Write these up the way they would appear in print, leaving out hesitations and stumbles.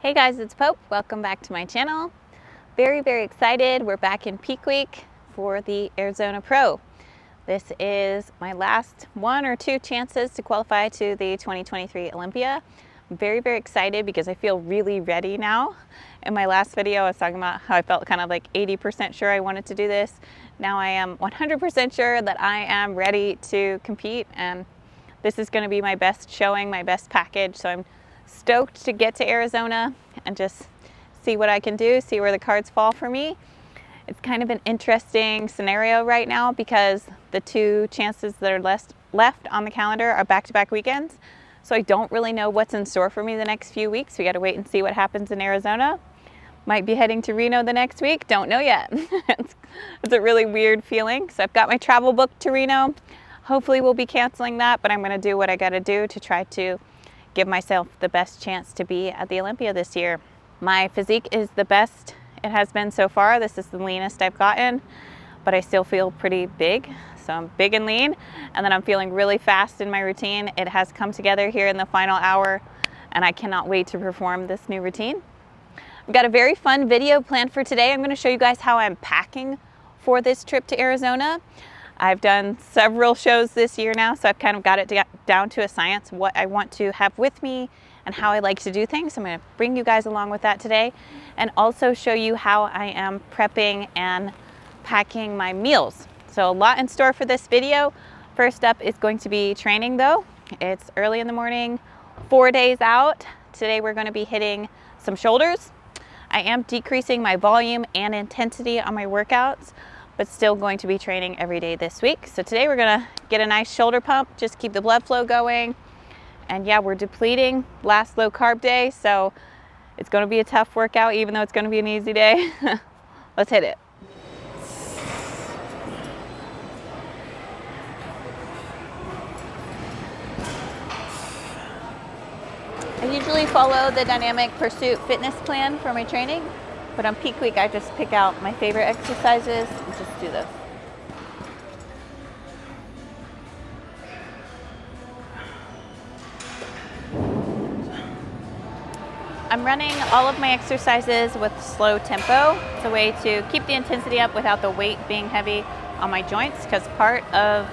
Hey guys, it's Pope. Welcome back to my channel. Very excited. We're back in peak week for the Arizona Pro. This is my last one or two chances to qualify to the 2023 Olympia. I'm very excited because I feel really ready now. In my last video, I was talking about how I felt kind of like 80% sure I wanted to do this. Now I am 100% sure that I am ready to compete, and this is going to be my best showing, my best package. So I'm stoked to get to Arizona and just see what I can do, see where the cards fall for me. It's kind of an interesting scenario right now because the two chances that are left on the calendar are back-to-back weekends. So I don't really know what's in store for me the next few weeks. We got to wait and see what happens in Arizona. Might be heading to Reno the next week, don't know yet. It's a really weird feeling. So I've got my travel booked to Reno. Hopefully we'll be canceling that, but I'm going to do what I got to do to try to give myself the best chance to be at the Olympia this year. My physique is the best it has been so far. This is the leanest I've gotten, but I still feel pretty big. So I'm big and lean, and then I'm feeling really fast in my routine. It has come together here in the final hour, and I cannot wait to perform this new routine. I've got a very fun video planned for today. I'm going to show you guys how I'm packing for this trip to Arizona. I've done several shows this year now, so I've kind of got it down to a science, what I want to have with me and how I like to do things. I'm going to bring you guys along with that today and also show you how I am prepping and packing my meals. So a lot in store for this video. First up is going to be training though. It's early in the morning, 4 days out. Today we're going to be hitting some shoulders. I am decreasing my volume and intensity on my workouts, but still going to be training every day this week. So today we're gonna get a nice shoulder pump, just keep the blood flow going. And yeah, we're depleting last low carb day, so it's gonna be a tough workout, even though it's gonna be an easy day. Let's hit it. I usually follow the Dynamic Pursuit fitness plan for my training, but on peak week, I just pick out my favorite exercises and just do those. I'm running all of my exercises with slow tempo. It's a way to keep the intensity up without the weight being heavy on my joints, because part of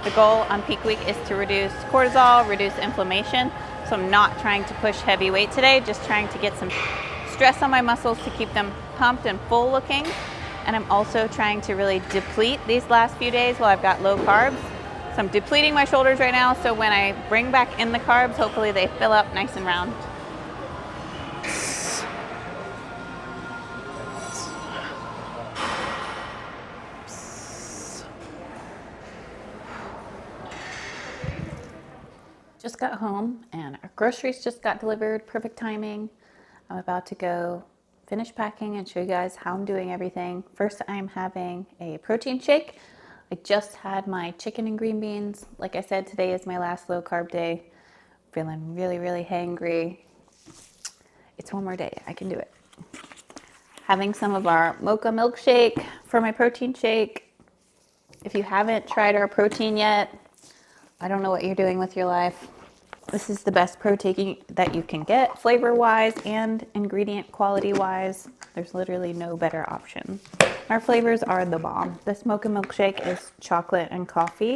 the goal on peak week is to reduce cortisol, reduce inflammation. So I'm not trying to push heavy weight today, just trying to get some stress on my muscles to keep them pumped and full looking. And I'm also trying to really deplete these last few days while I've got low carbs. So I'm depleting my shoulders right now, so when I bring back in the carbs, hopefully they fill up nice and round. Just got home and our groceries just got delivered. Perfect timing. I'm about to go finish packing and show you guys how I'm doing everything. First, I'm having a protein shake. I just had my chicken and green beans. Like I said, today is my last low carb day. Feeling really hangry. It's one more day. I can do it. Having some of our mocha milkshake for my protein shake. If you haven't tried our protein yet, I don't know what you're doing with your life. This is the best protein that you can get, flavor-wise and ingredient quality-wise. There's literally no better option. Our flavors are the bomb. This mocha milkshake is chocolate and coffee.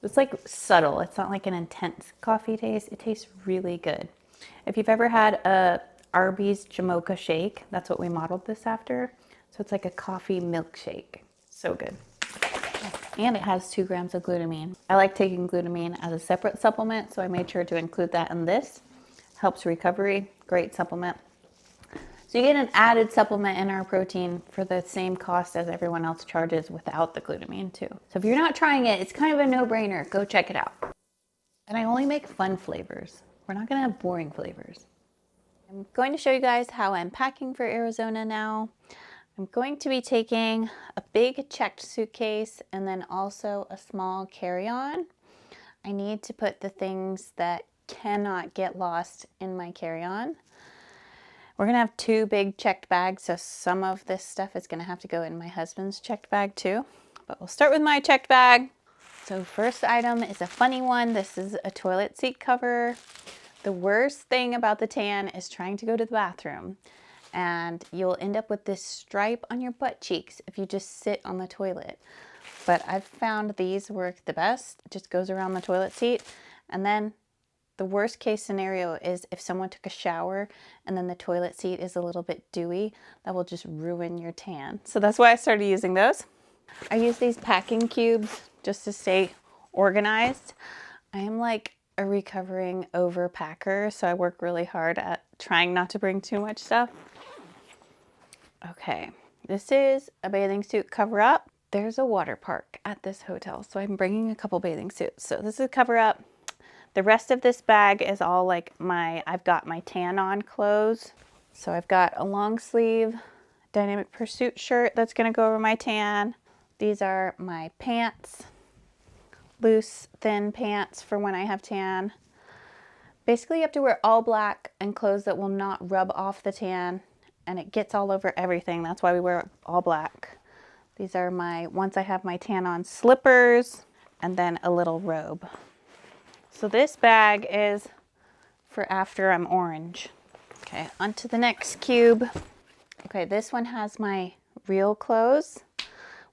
It's like subtle. It's not like an intense coffee taste. It tastes really good. If you've ever had a Arby's Jamocha shake, that's what we modeled this after. So it's like a coffee milkshake. So good. And it has 2 grams of glutamine. I like taking glutamine as a separate supplement, so I made sure to include that in this. Helps recovery, great supplement. So you get an added supplement in our protein for the same cost as everyone else charges without the glutamine too. So if you're not trying it, it's kind of a no-brainer. Go check it out. And I only make fun flavors. We're not gonna have boring flavors. I'm going to show you guys how I'm packing for Arizona now. I'm going to be taking a big checked suitcase and then also a small carry-on. I need to put the things that cannot get lost in my carry-on. We're gonna have 2 big checked bags, so some of this stuff is gonna have to go in my husband's checked bag too. But we'll start with my checked bag. So first item is a funny one. This is a toilet seat cover. The worst thing about the tan is trying to go to the bathroom, and you'll end up with this stripe on your butt cheeks if you just sit on the toilet. But I've found these work the best. It just goes around the toilet seat. And then the worst case scenario is if someone took a shower and then the toilet seat is a little bit dewy, that will just ruin your tan. So that's why I started using those. I use these packing cubes just to stay organized. I am like a recovering overpacker, so I work really hard at trying not to bring too much stuff. Okay, this is a bathing suit cover up. There's a water park at this hotel, so I'm bringing a couple bathing suits. So this is a cover up. The rest of this bag is all like I've got my tan on clothes. So I've got a long sleeve Dynamic Pursuit shirt that's gonna go over my tan. These are my pants. Loose, thin pants for when I have tan. Basically, you have to wear all black and clothes that will not rub off the tan, and it gets all over everything. That's why we wear all black. These are once I have my tan on, slippers, and then a little robe. So this bag is for after I'm orange. Okay, on to the next cube. Okay, this one has my real clothes.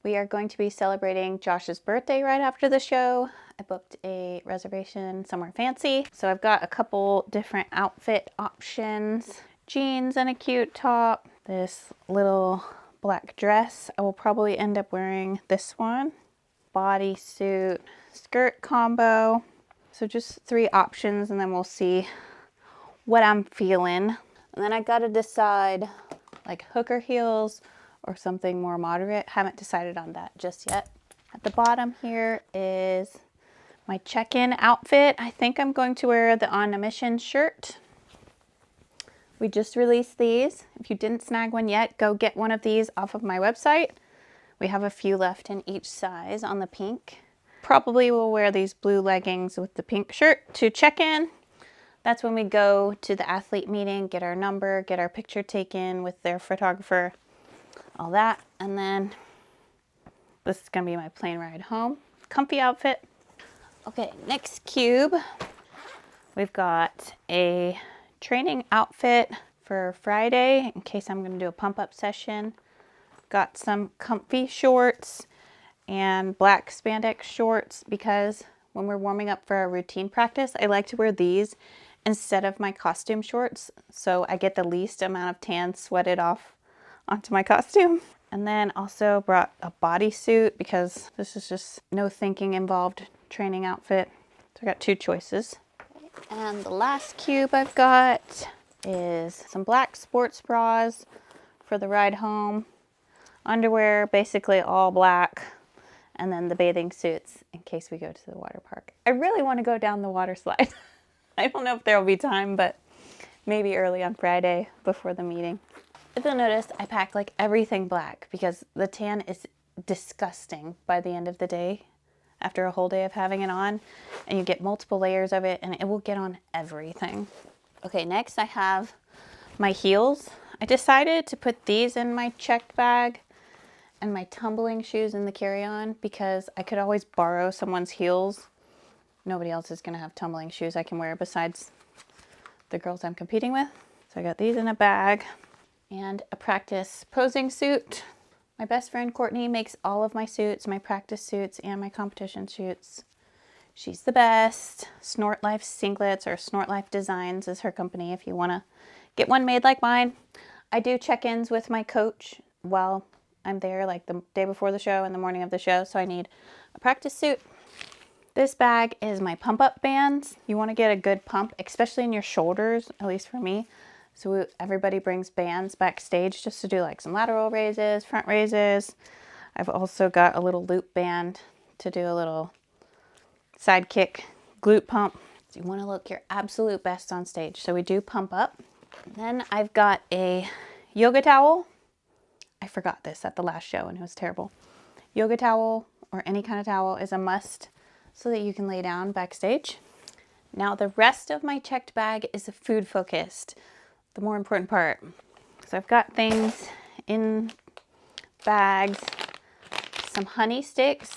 We are going to be celebrating Josh's birthday right after the show. I booked a reservation somewhere fancy. So I've got a couple different outfit options. Jeans and a cute top. This little black dress. I will probably end up wearing this one. Bodysuit, skirt combo. So just 3 options, and then we'll see what I'm feeling. And then I gotta decide like hooker heels or something more moderate. Haven't decided on that just yet. At the bottom here is my check-in outfit. I think I'm going to wear the On a Mission shirt. We just released these. If you didn't snag one yet, go get one of these off of my website. We have a few left in each size on the pink. Probably will wear these blue leggings with the pink shirt to check in. That's when we go to the athlete meeting, get our number, get our picture taken with their photographer, all that. And then this is gonna be my plane ride home. Comfy outfit. Okay, next cube. We've got a training outfit for Friday in case I'm gonna do a pump up session. Got some comfy shorts and black spandex shorts because when we're warming up for our routine practice, I like to wear these instead of my costume shorts, so I get the least amount of tan sweated off onto my costume. And then also brought a bodysuit because this is just no thinking involved training outfit. So I got 2 choices. And the last cube I've got is some black sports bras for the ride home. Underwear, basically all black. And then the bathing suits in case we go to the water park. I really want to go down the water slide. I don't know if there will be time, but maybe early on Friday before the meeting. If you'll notice, I packed like everything black because the tan is disgusting by the end of the day after a whole day of having it on, and you get multiple layers of it and it will get on everything. Okay, next I have my heels. I decided to put these in my checked bag and my tumbling shoes in the carry-on because I could always borrow someone's heels. Nobody else is gonna have tumbling shoes I can wear besides the girls I'm competing with. So I got these in a bag and a practice posing suit. My best friend Courtney makes all of my suits, my practice suits and my competition suits. She's the best. Snort Life Singlets or Snort Life Designs is her company if you wanna get one made like mine. I do check-ins with my coach while I'm there, like the day before the show and the morning of the show, so I need a practice suit. This bag is my pump up bands. You want to get a good pump, especially in your shoulders, at least for me. So everybody brings bands backstage just to do like some lateral raises, front raises. I've also got a little loop band to do a little side kick, glute pump. So you want to look your absolute best on stage. So we do pump up. Then I've got a yoga towel. I forgot this at the last show and it was terrible. Yoga towel or any kind of towel is a must so that you can lay down backstage. Now the rest of my checked bag is food focused, the more important part. So I've got things in bags, some honey sticks.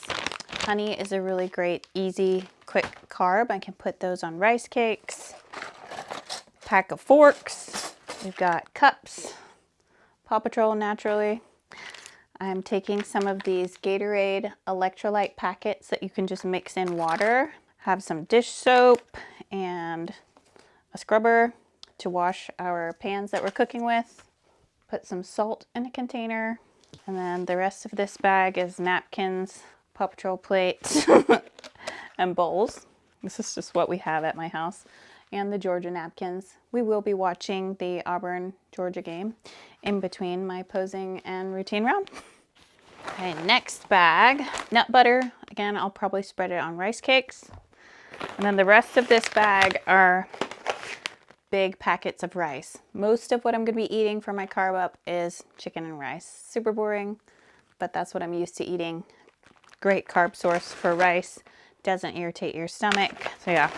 Honey is a really great, easy, quick carb. I can put those on rice cakes. pack of forks. We've got cups, Paw Patrol naturally. I'm taking some of these Gatorade electrolyte packets that you can just mix in water. Have some dish soap and a scrubber to wash our pans that we're cooking with. Put some salt in a container. And then the rest of this bag is napkins, Paw Patrol plates, and bowls. This is just what we have at my house. And the Georgia napkins. We will be watching the Auburn-Georgia game in between my posing and routine round. Okay, next bag, nut butter. Again, I'll probably spread it on rice cakes. And then the rest of this bag are big packets of rice. Most of what I'm going to be eating for my carb up is chicken and rice. Super boring, but that's what I'm used to eating. Great carb source for rice. Doesn't irritate your stomach. So yeah,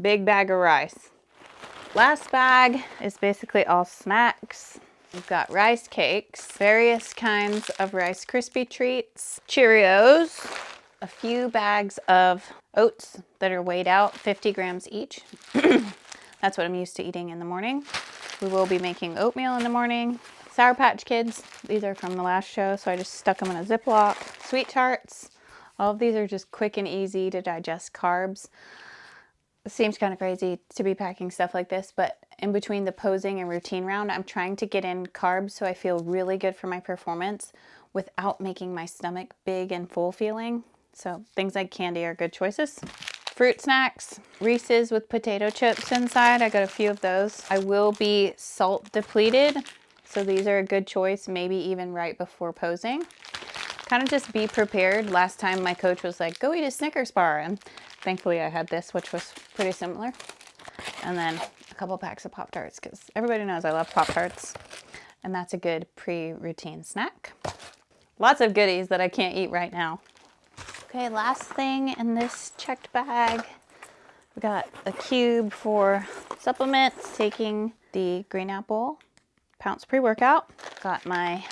big bag of rice. Last bag is basically all snacks. We've got rice cakes, various kinds of Rice Krispie treats, Cheerios, a few bags of oats that are weighed out, 50 grams each. That's what I'm used to eating in the morning. We will be making oatmeal in the morning. Sour Patch Kids, these are from the last show, so I just stuck them in a Ziploc. Sweet Tarts, all of these are just quick and easy to digest carbs. It seems kind of crazy to be packing stuff like this, but in between the posing and routine round, I'm trying to get in carbs so I feel really good for my performance without making my stomach big and full feeling. So things like candy are good choices. Fruit snacks, Reese's with potato chips inside. I got a few of those. I will be salt depleted, so these are a good choice, maybe even right before posing. Kind of just be prepared. Last time my coach was like, go eat a Snickers bar, and thankfully I had this, which was pretty similar. And then a couple packs of Pop-Tarts, because everybody knows I love Pop-Tarts, and that's a good pre-routine snack. Lots of goodies that I can't eat right now. Okay, last thing in this checked bag, we got a cube for supplements, taking the Green Apple Pounce pre-workout. Got my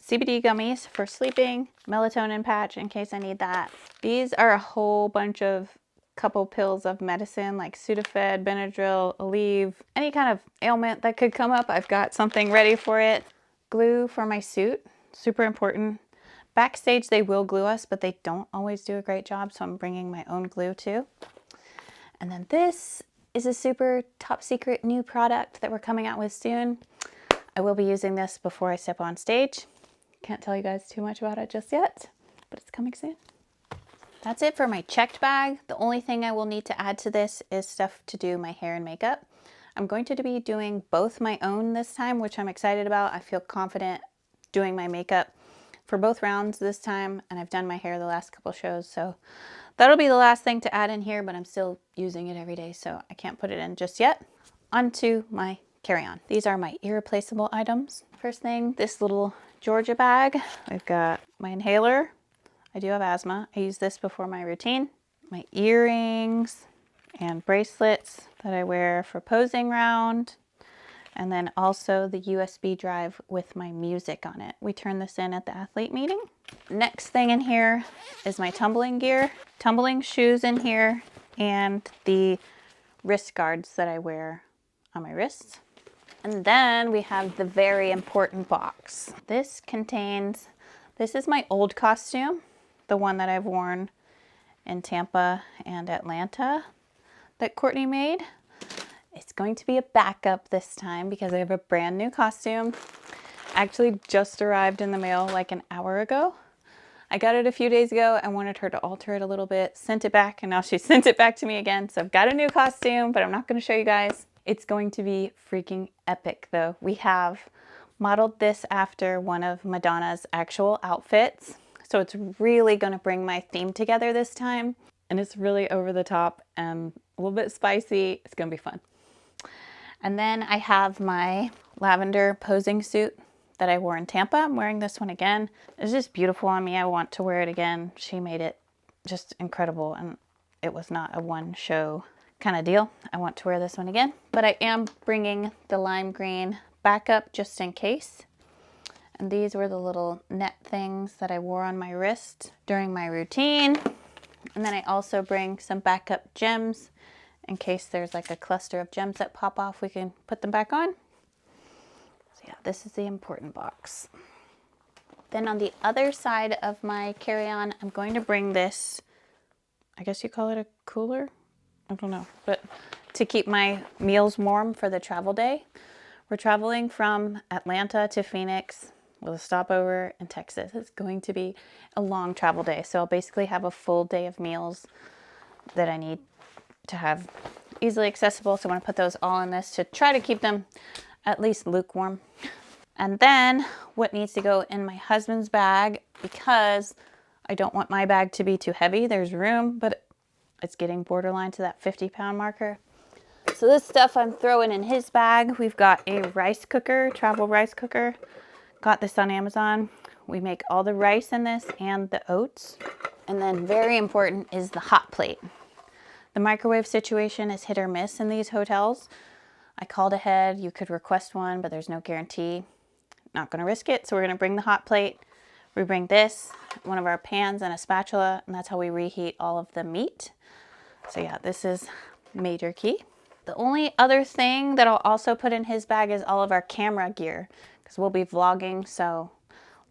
CBD gummies for sleeping, melatonin patch in case I need that. These are a whole bunch of couple pills of medicine like Sudafed, Benadryl, Aleve, any kind of ailment that could come up. I've got something ready for it. Glue for my suit, super important. Backstage, they will glue us, but they don't always do a great job, so I'm bringing my own glue too. And then this is a super top secret new product that we're coming out with soon. I will be using this before I step on stage. Can't tell you guys too much about it just yet, but it's coming soon. That's it for my checked bag. The only thing I will need to add to this is stuff to do my hair and makeup. I'm going to be doing both my own this time, which I'm excited about. I feel confident doing my makeup for both rounds this time, and I've done my hair the last couple shows, so that'll be the last thing to add in here, but I'm still using it every day, so I can't put it in just yet. Onto my carry-on. These are my irreplaceable items. First thing, this little Georgia bag. I've got my inhaler. I do have asthma. I use this before my routine. My earrings and bracelets that I wear for posing round. And then also the USB drive with my music on it. We turn this in at the athlete meeting. Next thing in here is my tumbling gear, tumbling shoes in here, and the wrist guards that I wear on my wrists. And then we have the very important box. This is my old costume, the one that I've worn in Tampa and Atlanta that Courtney made. It's going to be a backup this time because I have a brand new costume. Actually just arrived in the mail like an hour ago. I got it a few days ago. I wanted her to alter it a little bit, sent it back, and now she sent it back to me again. So I've got a new costume, but I'm not going to show you guys. It's going to be freaking epic though. We have modeled this after one of Madonna's actual outfits. So it's really going to bring my theme together this time. And it's really over the top and a little bit spicy. It's going to be fun. And then I have my lavender posing suit that I wore in Tampa. I'm wearing this one again. It's just beautiful on me. I want to wear it again. She made it just incredible, and it was not a one show kind of deal. I want to wear this one again, but I am bringing the lime green back up just in case. And these were the little net things that I wore on my wrist during my routine. And then I also bring some backup gems in case there's like a cluster of gems that pop off, we can put them back on. So yeah, this is the important box. Then on the other side of my carry-on, I'm going to bring this, I guess you call it a cooler? I don't know, but to keep my meals warm for the travel day. We're traveling from Atlanta to Phoenix with a stopover in Texas. It's going to be a long travel day. So I'll basically have a full day of meals that I need to have easily accessible. So I want to put those all in this to try to keep them at least lukewarm. And then what needs to go in my husband's bag, because I don't want my bag to be too heavy. There's room, but it's getting borderline to that 50-pound marker. So this stuff I'm throwing in his bag. We've got a rice cooker, travel rice cooker. Got this on Amazon. We make all the rice in this and the oats. And then very important is the hot plate. The microwave situation is hit or miss in these hotels. I called ahead. You could request one, but there's no guarantee. Not going to risk it. So we're going to bring the hot plate. We bring this, one of our pans and a spatula, and that's how we reheat all of the meat. So yeah, this is major key. The only other thing that I'll also put in his bag is all of our camera gear, because we'll be vlogging, so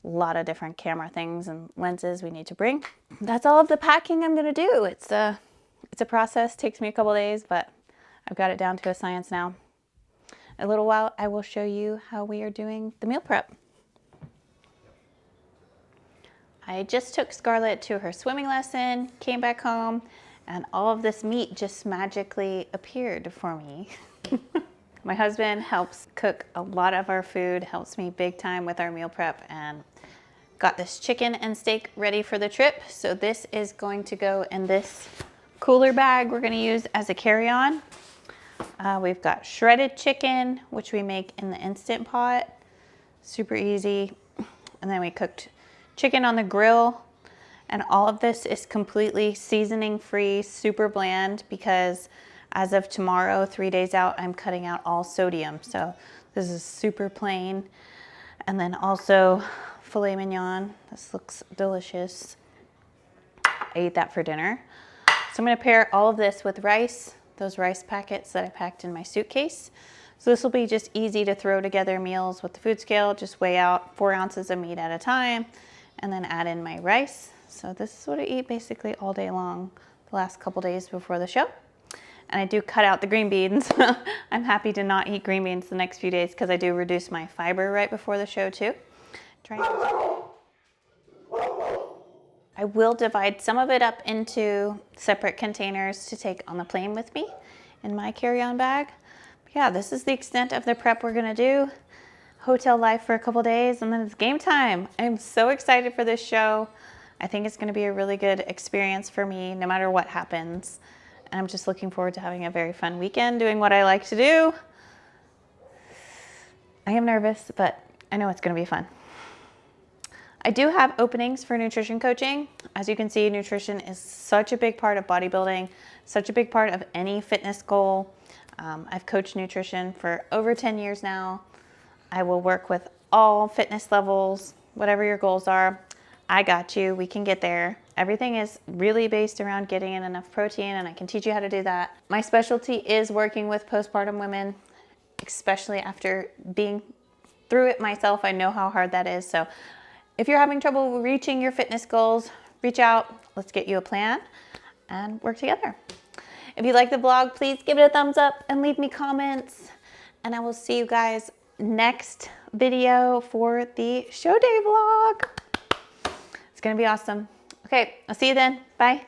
a lot of different camera things and lenses we need to bring. That's all of the packing I'm going to do. It's a process. Takes me a couple days, but I've got it down to a science now. In a little while, I will show you how we are doing the meal prep. I just took Scarlett to her swimming lesson, came back home, and all of this meat just magically appeared for me. My husband helps cook a lot of our food, helps me big time with our meal prep, and got this chicken and steak ready for the trip. So this is going to go in this cooler bag we're going to use as a carry-on. We've got shredded chicken, which we make in the Instant Pot. Super easy. And then we cooked chicken on the grill. And all of this is completely seasoning free, super bland, because as of tomorrow, 3 days out, I'm cutting out all sodium. So this is super plain. And then also filet mignon. This looks delicious. I ate that for dinner. So I'm going to pair all of this with rice, those rice packets that I packed in my suitcase. So this will be just easy to throw together meals with the food scale. Just weigh out 4 ounces of meat at a time and then add in my rice. So this is what I eat basically all day long the last couple days before the show. And I do cut out the green beans. I'm happy to not eat green beans the next few days because I do reduce my fiber right before the show too. I will divide some of it up into separate containers to take on the plane with me in my carry-on bag. But yeah, this is the extent of the prep we're gonna do. Hotel life for a couple days and then it's game time. I'm so excited for this show. I think it's gonna be a really good experience for me no matter what happens. And I'm just looking forward to having a very fun weekend doing what I like to do. I am nervous, but I know it's gonna be fun. I do have openings for nutrition coaching. As you can see, nutrition is such a big part of bodybuilding, such a big part of any fitness goal. I've coached nutrition for over 10 years now. I will work with all fitness levels, whatever your goals are. I got you, we can get there. Everything is really based around getting in enough protein, and I can teach you how to do that. My specialty is working with postpartum women, especially after being through it myself. I know how hard that is. So if you're having trouble reaching your fitness goals, reach out, let's get you a plan and work together. If you like the vlog, please give it a thumbs up and leave me comments. And I will see you guys next video for the show day vlog. It's gonna be awesome. Okay, I'll see you then. Bye.